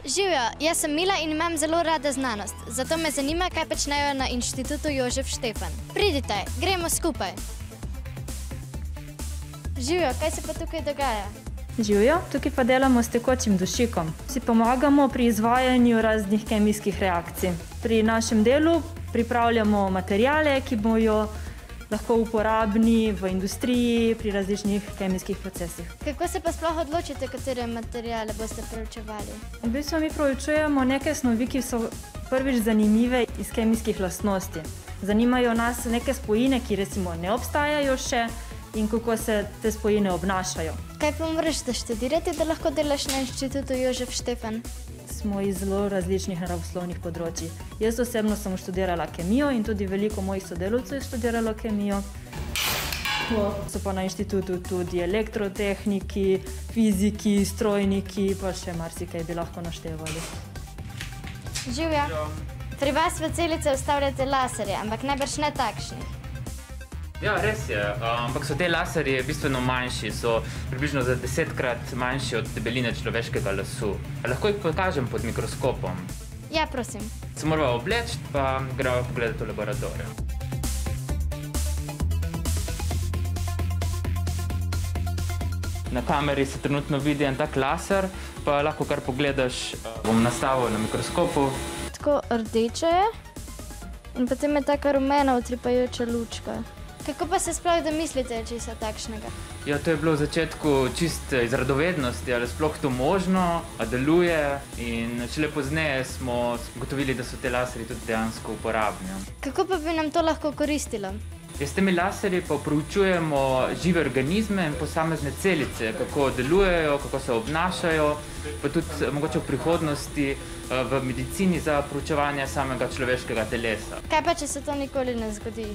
Živjo, jaz sem Mila in imam zelo rada znanost, zato me zanima, kaj počnejo na Inštitutu Jožef Štefan. Pridite, gremo skupaj. Živjo, kaj se pa tukaj dogaja? Živjo, tukaj pa delamo s tekočim dušikom. Si pomagamo pri izvajanju raznih kemijskih reakcij. Pri našem delu pripravljamo materijale, ki bojo lahko uporabni v industriji pri različnih kemijskih procesih. Kako se pa sploh odločite, katere materijale boste preučevali? V bistvu mi preučujemo neke snovi, ki so prvič zanimive iz kemijskih lastnosti. Zanimajo nas neke spojine, ki recimo ne obstajajo še in kako se te spojine obnašajo. Kaj pa moraš študirati, da lahko delaš na Inštitutu Jožef Štefan? Smo iz zelo različnih naravoslovnih področij. Jaz osebno sem študirala kemijo in tudi veliko mojih sodelavcev je študiralo kemijo. So pa na inštitutu tudi elektrotehniki, fiziki, strojniki, pa še marsikaj bi lahko naštevali. Živja, pri vas v celice vstavljate laserje, ampak najbrž ne takšnih. Ja, res je, ampak so te laserji bistveno manjši, so približno za 10-krat manjši od debeline človeškega lasu. Lahko jih pokažem pod mikroskopom? Ja, prosim. Se moramo obleči, pa gremo pogledati v laboratoriju. Na kameri se trenutno vidi en tak laser, pa lahko kar pogledaš, bom nastavil na mikroskopu. Tako rdeče je in potem je taka rumena utripajoča lučka. Kako pa se sploh domislite česa takšnega? Ja, to je bilo v začetku čist iz radovednosti, ali sploh to možno, a deluje in šele pozneje smo ugotovili, da so te laserji tudi dejansko uporabni. Kako pa bi nam to lahko koristilo? S temi laserji pa proučujemo žive organizme in posamezne celice, kako delujejo, kako se obnašajo, pa tudi mogoče v prihodnosti v medicini za proučevanje samega človeškega telesa. Kaj pa, če se to nikoli ne zgodi?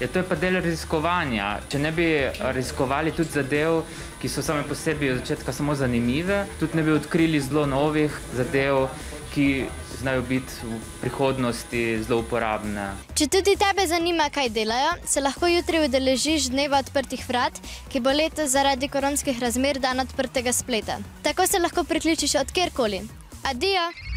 Ja, to je pa del raziskovanja. Če ne bi raziskovali tudi zadev, ki so same po sebi od začetka samo zanimive, tudi ne bi odkrili zelo novih zadev, ki znajo biti v prihodnosti zelo uporabne. Če tudi tebe zanima, kaj delajo, se lahko jutri udeležiš Dneva odprtih vrat, ki bo letos zaradi koronskih razmer dan odprtega spleta. Tako se lahko priključiš od kjerkoli. Adijo!